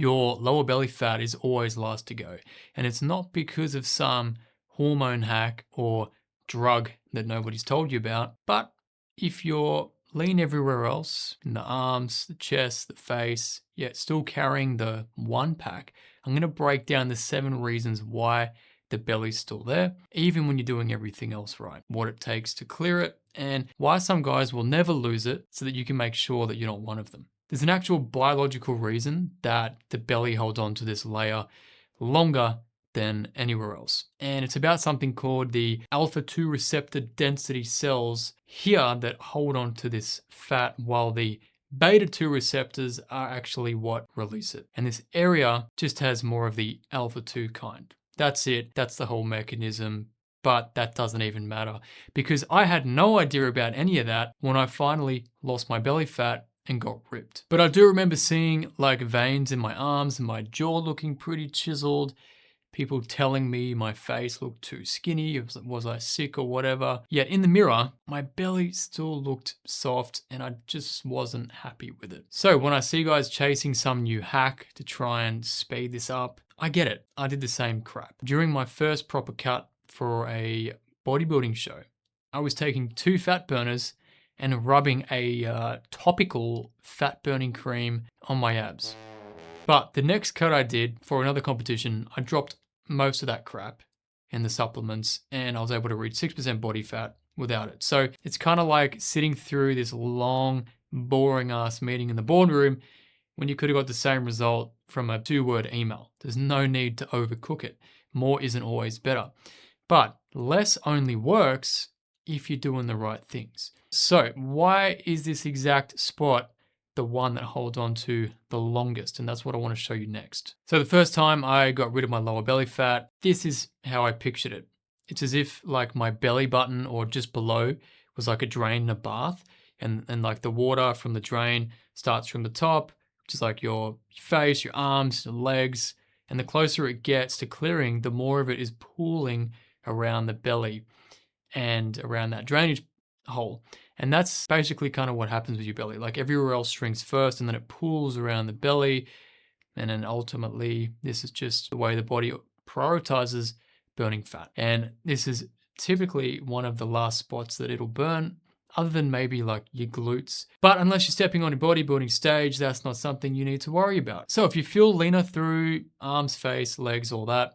your lower belly fat is always last to go. And it's not because of some hormone hack or drug that nobody's told you about, but if you're lean everywhere else, in the arms, the chest, the face, yet still carrying the one pack, I'm going to break down the 7 reasons why the belly's still there, even when you're doing everything else right, what it takes to clear it, and why some guys will never lose it so that you can make sure that you're not one of them. There's an actual biological reason that the belly holds on to this layer longer than anywhere else. And it's about something called the alpha 2 receptor density cells here that hold on to this fat, while the beta 2 receptors are actually what release it. And this area just has more of the alpha 2 kind. That's it. That's the whole mechanism. But that doesn't even matter because I had no idea about any of that when I finally lost my belly fat and got ripped. But I do remember seeing like veins in my arms and my jaw looking pretty chiseled. People telling me my face looked too skinny, was I sick or whatever. Yet in the mirror, my belly still looked soft and I just wasn't happy with it. So when I see guys chasing some new hack to try and speed this up, I get it. I did the same crap. During my first proper cut for a bodybuilding show, I was taking 2 fat burners and rubbing a topical fat burning cream on my abs. But the next cut I did for another competition, I dropped most of that crap in the supplements and I was able to reach 6% body fat without it. So it's kind of like sitting through this long, boring ass meeting in the boardroom when you could have got the same result from a 2-word email. There's no need to overcook it. More isn't always better. But less only works if you're doing the right things. So why is this exact spot the one that holds on to the longest? And that's what I want to show you next. So the first time I got rid of my lower belly fat, this is how I pictured it. It's as if like my belly button or just below was like a drain in a bath, and like the water from the drain starts from the top, which is like your face, your arms, your legs, and the closer it gets to clearing, the more of it is pooling around the belly and around that drainage hole. And that's basically kind of what happens with your belly. Like everywhere else shrinks first and then it pools around the belly. And then ultimately, this is just the way the body prioritizes burning fat. And this is typically one of the last spots that it'll burn, other than maybe like your glutes. But unless you're stepping on a bodybuilding stage, that's not something you need to worry about. So if you feel leaner through arms, face, legs, all that,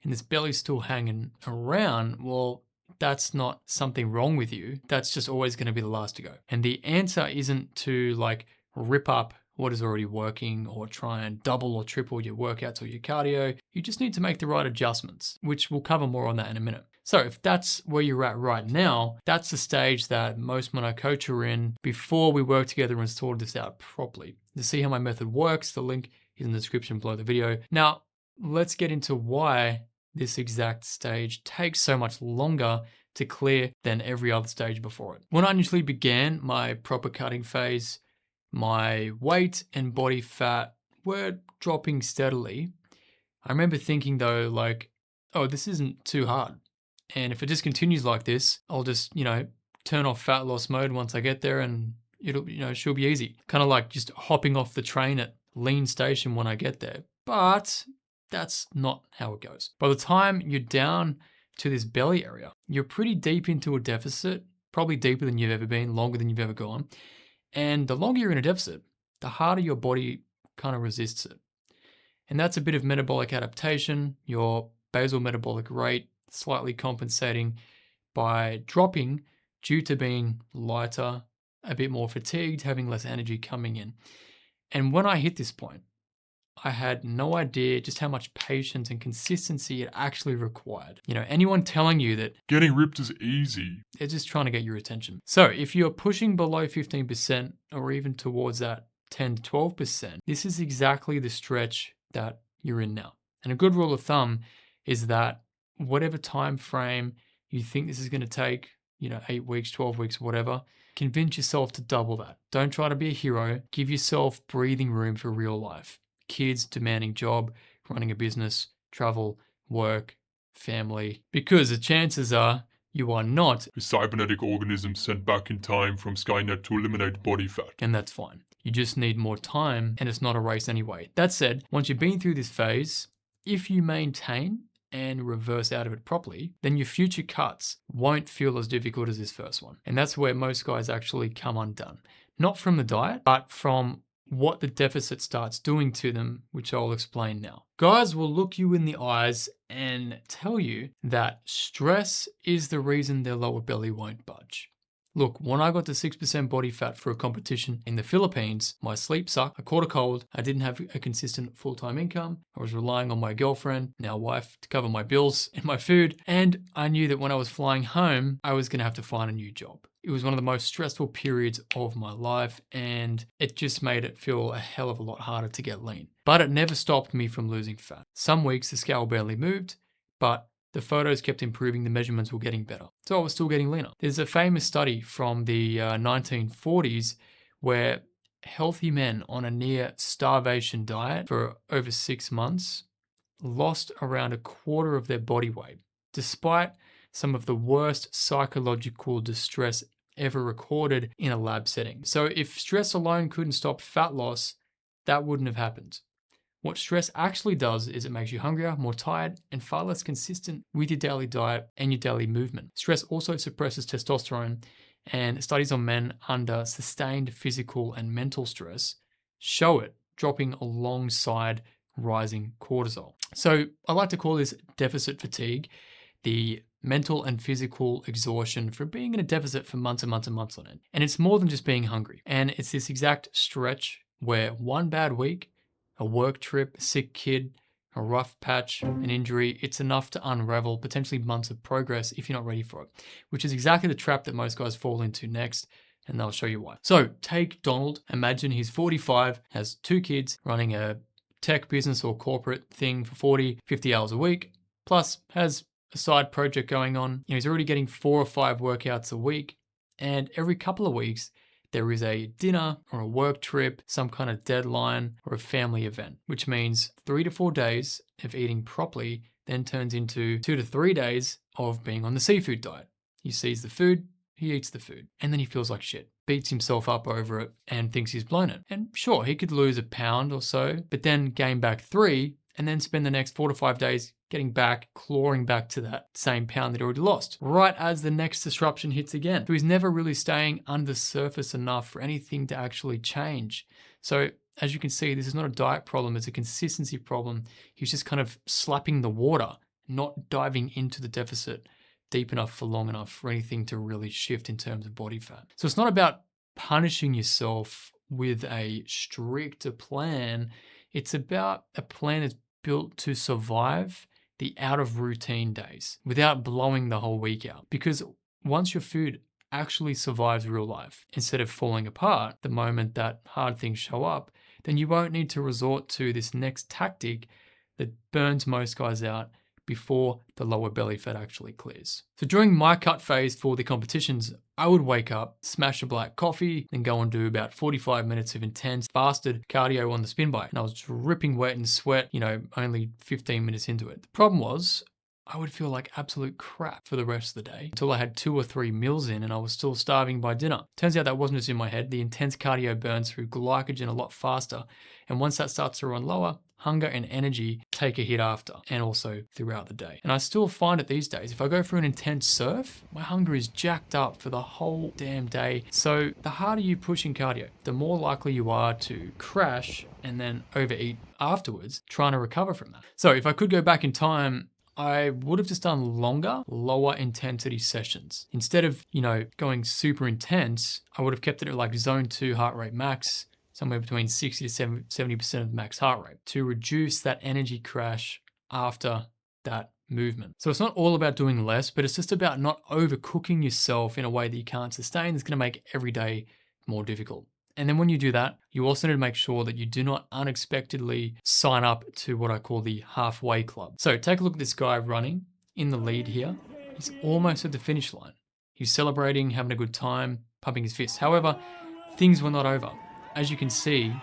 and this belly's still hanging around, well, that's not something wrong with you. That's just always going to be the last to go. And the answer isn't to like rip up what is already working or try and double or triple your workouts or your cardio. You just need to make the right adjustments, which we'll cover more on that in a minute. So if that's where you're at right now, that's the stage that most men I coach are in before we work together and sort this out properly. To see how my method works, the link is in the description below the video. Now, let's get into why this exact stage takes so much longer to clear than every other stage before it. When I initially began my proper cutting phase, my weight and body fat were dropping steadily. I remember thinking though, like, oh, this isn't too hard. And if it just continues like this, I'll just, turn off fat loss mode once I get there and it'll, she'll be easy. Kind of like just hopping off the train at lean station when I get there. But that's not how it goes. By the time you're down to this belly area, you're pretty deep into a deficit, probably deeper than you've ever been, longer than you've ever gone. And the longer you're in a deficit, the harder your body kind of resists it. And that's a bit of metabolic adaptation, your basal metabolic rate slightly compensating by dropping due to being lighter, a bit more fatigued, having less energy coming in. And when I hit this point, I had no idea just how much patience and consistency it actually required. Anyone telling you that getting ripped is easy, they're just trying to get your attention. So if you're pushing below 15% or even towards that 10 to 12%, this is exactly the stretch that you're in now. And a good rule of thumb is that whatever time frame you think this is going to take, 8 weeks, 12 weeks, whatever, convince yourself to double that. Don't try to be a hero. Give yourself breathing room for real life. Kids, demanding job, running a business, travel, work, family, because the chances are you are not a cybernetic organism sent back in time from Skynet to eliminate body fat. And that's fine. You just need more time, and it's not a race anyway. That said, once you've been through this phase, if you maintain and reverse out of it properly, then your future cuts won't feel as difficult as this first one. And that's where most guys actually come undone. Not from the diet, but from what the deficit starts doing to them, which I'll explain now. Guys will look you in the eyes and tell you that stress is the reason their lower belly won't budge. Look, when I got to 6% body fat for a competition in the Philippines, my sleep sucked, I caught a cold, I didn't have a consistent full-time income, I was relying on my girlfriend, now wife, to cover my bills and my food, and I knew that when I was flying home, I was gonna have to find a new job. It was one of the most stressful periods of my life, and it just made it feel a hell of a lot harder to get lean. But it never stopped me from losing fat. Some weeks the scale barely moved, but the photos kept improving, the measurements were getting better. So I was still getting leaner. There's a famous study from the 1940s where healthy men on a near starvation diet for over 6 months lost around a quarter of their body weight, despite some of the worst psychological distress ever recorded in a lab setting. So if stress alone couldn't stop fat loss, that wouldn't have happened. What stress actually does is it makes you hungrier, more tired, and far less consistent with your daily diet and your daily movement. Stress also suppresses testosterone, and studies on men under sustained physical and mental stress show it dropping alongside rising cortisol. So I like to call this deficit fatigue, the mental and physical exhaustion for being in a deficit for months and months and months on end. And it's more than just being hungry. And it's this exact stretch where one bad week, a work trip, a sick kid, a rough patch, an injury, it's enough to unravel potentially months of progress if you're not ready for it, which is exactly the trap that most guys fall into next, and they'll show you why. So take Donald, imagine he's 45, has 2 kids, running a tech business or corporate thing for 40, 50 hours a week, plus has a side project going on. He's already getting 4 or 5 workouts a week, and every couple of weeks, there is a dinner or a work trip, some kind of deadline or a family event, which means 3 to 4 days of eating properly then turns into 2 to 3 days of being on the seafood diet. He sees the food, he eats the food, and then he feels like shit, beats himself up over it and thinks he's blown it. And sure, he could lose a pound or so, but then gain back 3 and then spend the next 4 to 5 days getting back, clawing back to that same pound that he already lost, right as the next disruption hits again. So he's never really staying under surface enough for anything to actually change. So as you can see, this is not a diet problem, it's a consistency problem. He's just kind of slapping the water, not diving into the deficit deep enough for long enough for anything to really shift in terms of body fat. So it's not about punishing yourself with a strict plan. It's about a plan that's built to survive the out of routine days without blowing the whole week out. Because once your food actually survives real life, instead of falling apart the moment that hard things show up, then you won't need to resort to this next tactic that burns most guys out before the lower belly fat actually clears. So during my cut phase for the competitions, I would wake up, smash a black coffee, then go and do about 45 minutes of intense fasted cardio on the spin bike. And I was dripping wet and sweat, only 15 minutes into it. The problem was I would feel like absolute crap for the rest of the day until I had 2 or 3 meals in and I was still starving by dinner. Turns out that wasn't just in my head. The intense cardio burns through glycogen a lot faster. And once that starts to run lower, hunger and energy take a hit after and also throughout the day. And I still find it these days. If I go for an intense surf, my hunger is jacked up for the whole damn day. So the harder you push in cardio, the more likely you are to crash and then overeat afterwards, trying to recover from that. So if I could go back in time, I would have just done longer, lower intensity sessions. Instead of, going super intense, I would have kept it at like zone 2 heart rate max, somewhere between 60 to 70% of max heart rate to reduce that energy crash after that movement. So it's not all about doing less, but it's just about not overcooking yourself in a way that you can't sustain. It's going to make every day more difficult. And then when you do that, you also need to make sure that you do not unexpectedly sign up to what I call the halfway club. So take a look at this guy running in the lead here. He's almost at the finish line. He's celebrating, having a good time, pumping his fists. However, things were not over. As you can see,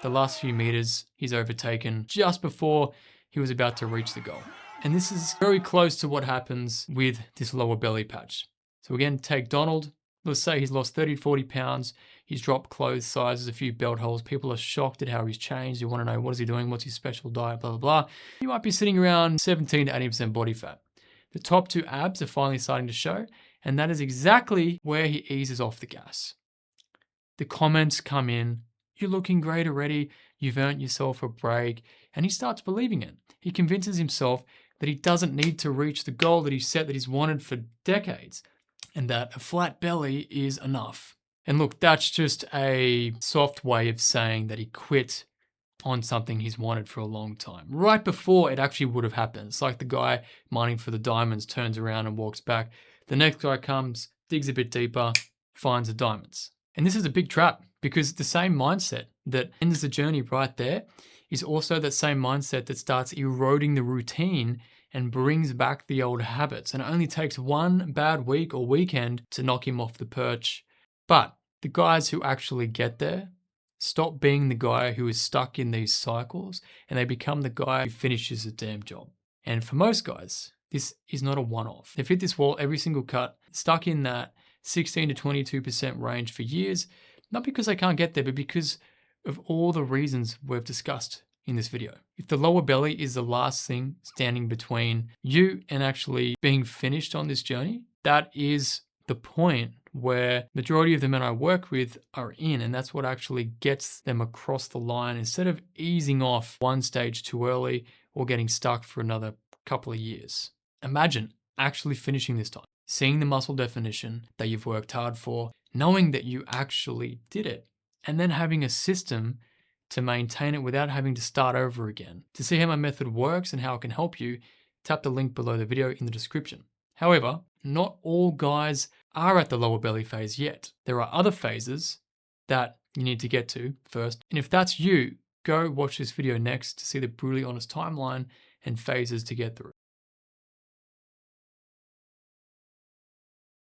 the last few meters he's overtaken just before he was about to reach the goal. And this is very close to what happens with this lower belly patch. So again, take Donald. Let's say he's lost 30 to 40 pounds. He's dropped clothes sizes, a few belt holes. People are shocked at how he's changed. You want to know, what is he doing? What's his special diet? Blah, blah, blah. You might be sitting around 17 to 80% body fat. The top 2 abs are finally starting to show, and that is exactly where he eases off the gas. The comments come in, "You're looking great already, you've earned yourself a break," and he starts believing it. He convinces himself that he doesn't need to reach the goal that he's set, that he's wanted for decades, and that a flat belly is enough. And look, that's just a soft way of saying that he quit on something he's wanted for a long time, right before it actually would have happened. It's like the guy mining for the diamonds turns around and walks back. The next guy comes, digs a bit deeper, finds the diamonds. And this is a big trap, because the same mindset that ends the journey right there is also that same mindset that starts eroding the routine and brings back the old habits. And it only takes one bad week or weekend to knock him off the perch. But the guys who actually get there stop being the guy who is stuck in these cycles, and they become the guy who finishes the damn job. And for most guys, this is not a one-off. They've hit this wall every single cut, stuck in that 16 to 22% range for years, not because they can't get there, but because of all the reasons we've discussed in this video. If the lower belly is the last thing standing between you and actually being finished on this journey, that is the point where majority of the men I work with are in, and that's what actually gets them across the line instead of easing off one stage too early or getting stuck for another couple of years. Imagine actually finishing this time, seeing the muscle definition that you've worked hard for, knowing that you actually did it, and then having a system to maintain it without having to start over again. To see how my method works and how it can help you, tap the link below the video in the description. However, not all guys are at the lower belly phase yet. There are other phases that you need to get to first. And if that's you, go watch this video next to see the brutally honest timeline and phases to get through.